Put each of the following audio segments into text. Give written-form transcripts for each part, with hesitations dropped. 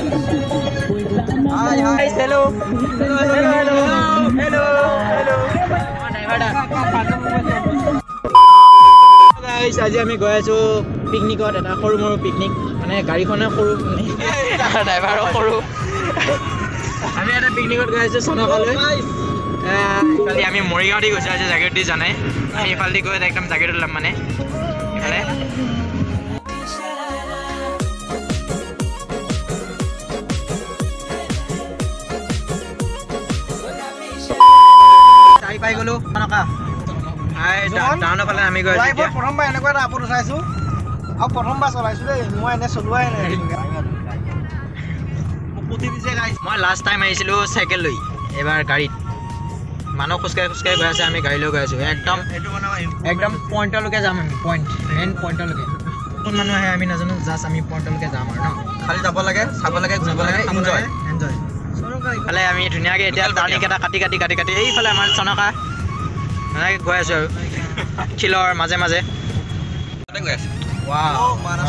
Hi, hi. Hello. Hello, hello, hello. Hello, hello. Guys, আজি আমি গৈ আছো পিকনিকত এটা সৰু মৰু পিকনিক মানে গাড়ীখনে সৰু মানে ড্ৰাইভাৰো সৰু আমি এটা পিকনিকত গৈ আছো চনকালৈ কালি আমি মৰিগাঁও দি গৈছো আজি জাগিৰোড দি জানাই আমি ইফালে দি গৈ একদম জাগিৰোড লাম মানে ইফালে চাই পাই গলো চনকা ডাউনৰ ফালে আমি গৈ আছো প্ৰথমবাৰ এনেকুৱা এটা আপদ উঠাইছো আৰু প্ৰথমবাৰ চলাইছো দেই মই এনে চলোৱাই নাই মই লাষ্ট টাইম আহিছিলো চাইকেল লৈ এবাৰ গাড়ীত মানুহ খোজকাঢ়ি খোজকাঢ়ি গৈ আছে আমি গাড়ী লৈ গৈ আছো একদম পইণ্টলৈকে যাম আমি মেইন পইণ্টলৈকে কোন মানুহ আহে আমি নাজানো জাষ্ট আমি পইণ্টলৈকে যাম আৰু ন খালি যাব লাগে চাব লাগে ঘূৰিব লাগে এনজয় ফালে আমি ধুনীয়াকৈ এতিয়া টাৰ্ণিং এটা কাটি কাটি কাটি কাটি এইফালে আমাৰ চনকা এনেকৈ গৈ আছো আৰু শিলৰ মাজে মাজে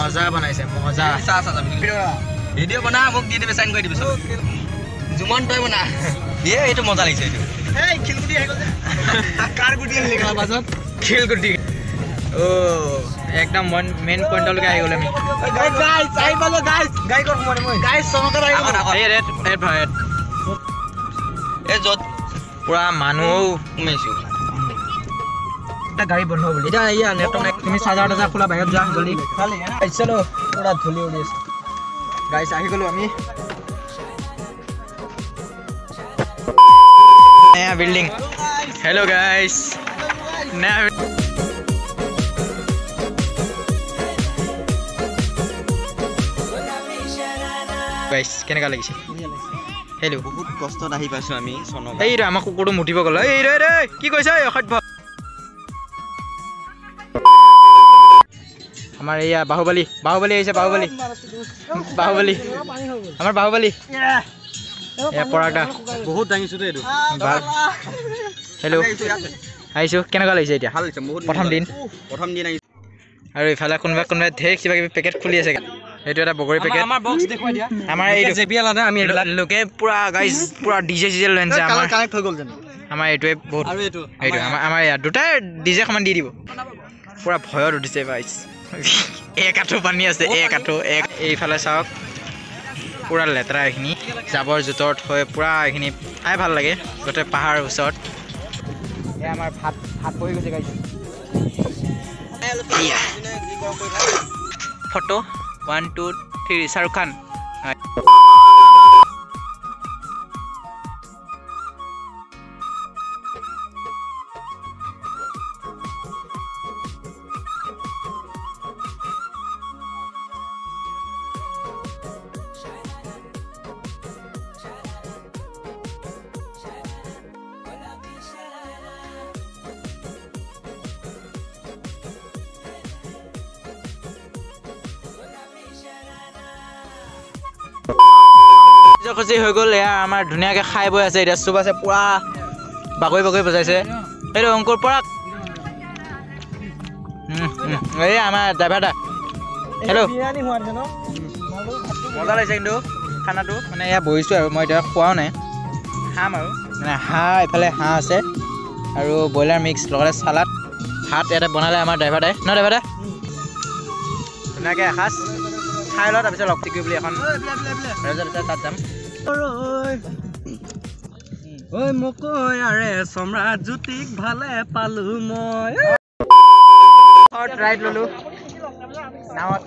মজা বনাইছে মজা ভিডিঅ' বনা মোক দি দিবি চাইন কৰি দিবি জুমন তই বনা দিয়ে এইটো মজা লাগিছে এইটো শিলগুটি একদম মেইন পইণ্টলৈকে আহি গ'লো আমি য'ত পুৰা মানুহ সোমাইছো গাড়ী বন্ধ বুলি এতিয়া ইয়া নেটৱৰ্ক তুমি চাৰ্জাৰ টাৰ্জাৰ খোলা বাহিৰত যোৱা জলদি চলো পুৰা ধূলি উৰি আছে গাইছ আহি গ'লো আমি नया बिल्डिंग हेलो गाइस नया गाइस केनेका লাগিছে हेलो বহুত কষ্টত আহি পাইছো আমি চনকা এই ৰে আমাক কুকুৰটো মুটিব গ'ল এই ৰে ৰে কি কৈছা অসভ্য আমাৰ এয়া বাহুবলী আহিছে বাহুবলী আমাৰ বাহুবলী এয়া পৰাগদা বহুত দাঙিছো দেই এইটো হেল্ল' আহিছো কেনেকুৱা লাগিছে এতিয়া প্ৰথম দিন আহিছো আৰু ইফালে কোনোবাই ঢেৰ কিবা কিবি পেকেট খুলি আছে এইটো এটা বগৰী পেকেট আমাৰ এইটো আমি লোকে পুৰা গাইজ পুৰা ডিজে চিজে লৈ আনিছে আমাৰ এইটোৱে বহুত এইটো আমাৰ ইয়াত দুটাই ডিজে সমান দি দিব পুৰা ভয়ত উঠিছে গাইজ এক আঁঠু পানী আছে এইফালে চাওক পুৰা লেতেৰা এইখিনি জাবৰ জোঁথৰ থৈ পুৰা এইখিনি খাই ভাল লাগে গোটেই পাহাৰৰ ওচৰত এয়া আমাৰ ভাত বহি গৈছে গাইছ ফটো 1 2 3 শাহৰুখ খান খুচি হৈ গ'ল এয়া আমাৰ ধুনীয়াকৈ খাই বৈ আছে এতিয়া চুপ আছে পুৰা বাগৰি বজাইছে এইটো অংকুৰ পৰাগ এই আমাৰ ড্ৰাইভাৰটা হেল্ল' মজা লাগিছে কিন্তু খানাটো মানে এয়া বহিছোঁ আৰু মই এতিয়া খোৱাও নাই খাম আৰু মানে হাঁহ এইফালে হাঁহ আছে আৰু ব্ৰইলাৰ মিক্স লগতে চালাড ভাত ইয়াতে বনালে আমাৰ ড্ৰাইভাৰটাই ন ড্ৰাইভাৰটা ধুনীয়াকৈ এসাঁজ খাই লওঁ তাৰপিছত লগ টিকি বুলি এখন তাত যাম ঐ মোক আৰে সম্ৰাট জ্যোতিক ভালে পালো মই শৰ্ট ৰাইড ললো নাৱত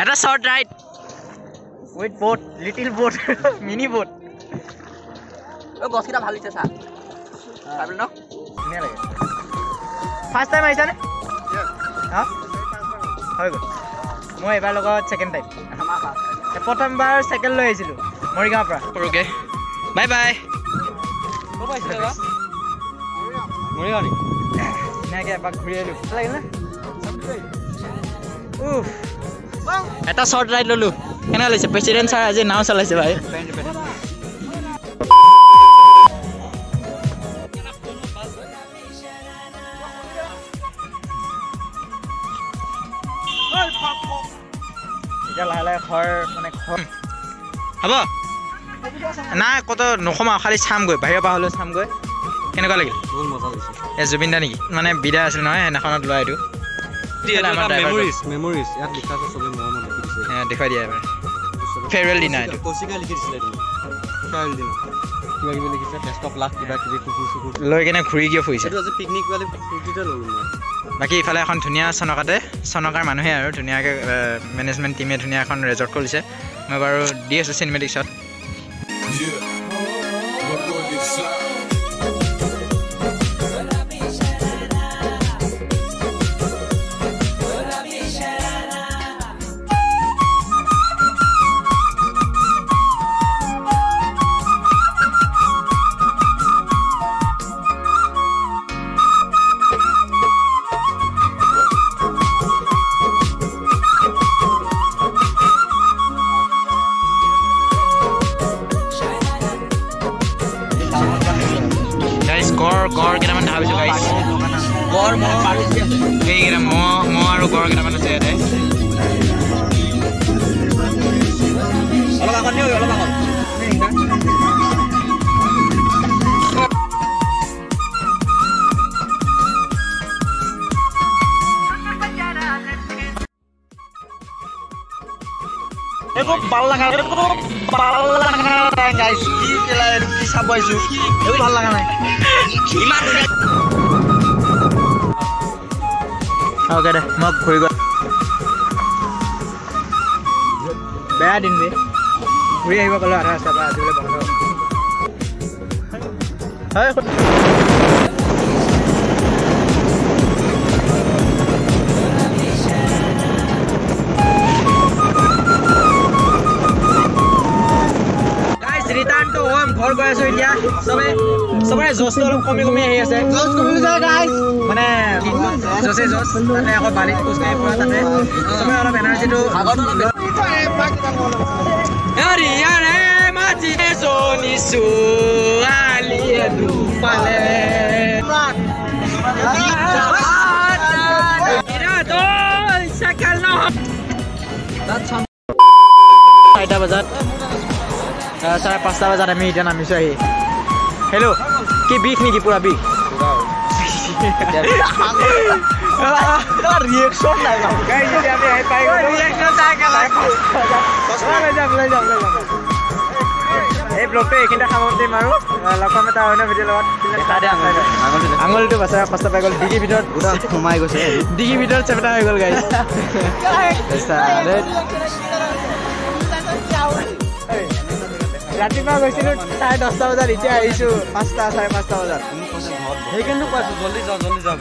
এটা short ride with boat little boat mini boat গছকেইটা ভাল দিছে চা ন ধুনীয়া লাগে ফাৰ্ষ্ট টাইম আহিছানে হৈ গ'ল মই এবাৰ লগত ছেকেণ্ড টাইম প্ৰথমবাৰ চাইকেল লৈ আহিছিলোঁ মৰিগাঁৱৰ পৰা সৰুকে বাই বাই মৰিগাঁও নেকি ধুনীয়াকৈ এপাক ঘূৰি আহিলোঁ ভাল লাগিল নে এটা শ্বৰ্ট ৰাইড ল'লোঁ কেনেকুৱা লাগিছে প্ৰেচিডেণ্ট ছাৰ আজি নাও চলাইছে ভাই এতিয়া লাহে লাহে ঘৰ হ'ব নাই কত নকমাও খালি চামগৈ বাহিৰৰ পৰা হ'লেও চামগৈ কেনেকুৱা লাগিল বহুত মজা লাগিছে এই জুবিন দা নেকি মানে বিদায় আছিল নহয় সেইদিনাখনত লোৱা এইটো মেমৰিজ ইয়াত লিখা আছে চবেই মৰমত লিখি দিছে দেখুৱাই দিয়া এবাৰ ফেয়াৰৱেল দিনা এইটো কৌশিকা লিখি দিছিলে তুমি ফেয়াৰৱেল দিনা কিবা কিবি লিখিছে বেষ্ট অফ লাক কিবা কিবি কুকুৰ চুকুৰ লৈ কেনে ঘূৰি কিয় ফুৰিছে এইটো আজি পিকনিক ਵਾਲੇ ফূৰ্তিতে লৈ গ'লো বাকী ইফালে এখন ধুনীয়া চনকাৰ মানুহে আৰু ধুনীয়াকৈ মেনেজমেণ্ট টিমে ধুনীয়া এখন ৰেজৰ্ট কৰিছে মই বাৰু দি আছোঁ চিনেমেটিক শ্বট গড় কেইটামান দেখা পাইছোঁ গাইছ এইকেইটা মহ আৰু গড় কেইটামান আছে ইয়াতে অলপ আগত অলপ আগত এইবোৰ ভাল লগা গাইছ কি কেলা কি চাব আহিছোঁ এইবোৰ ভাল লগা নাই ইমান অ'কে দে মই ঘূৰি গৈ বেয়া দিন বে ঘূৰি আহিব ক'লে আধা ৰাস্তাৰ পৰা আজিলৈ বন্ধ ৰিটাৰ্ণ টু হোম ঘৰ গৈ আছোঁ এতিয়া চবৰে জ'চটো অলপ কমি আহি আছে মানে জ'চে জ'চ তাতে আকৌ বালিত খোজকাঢ়ি পৰা তাতে চবৰে অলপ এনাৰ্জিটো চাৰিটা বজাত 5:30 বজাত আমি এতিয়া নামিছোঁ আহি হেল্ল' কি বিষ নেকি পুৰা বিষ ৰিয়েকশ্যন নাই এই ব্লগটো এইখিনিতে সামৰণি মাৰোঁ লগ পাম এটা অন্য ভিডিঅ'ৰ লগত আঙুলিটো বচাই কষ্ট পাই গ'ল ডিগিৰ ভিতৰত সোমাই গৈছে ডিগিৰ ভিতৰত চেপটা হৈ গ'ল গাইছ ৰাতিপুৱা গৈছিলোঁ 10:30 বজাত এতিয়া আহিছোঁ 5:30 চাৰে 5:00 বজাত সেইকাৰণে কৈছোঁ জল্দি যাওঁ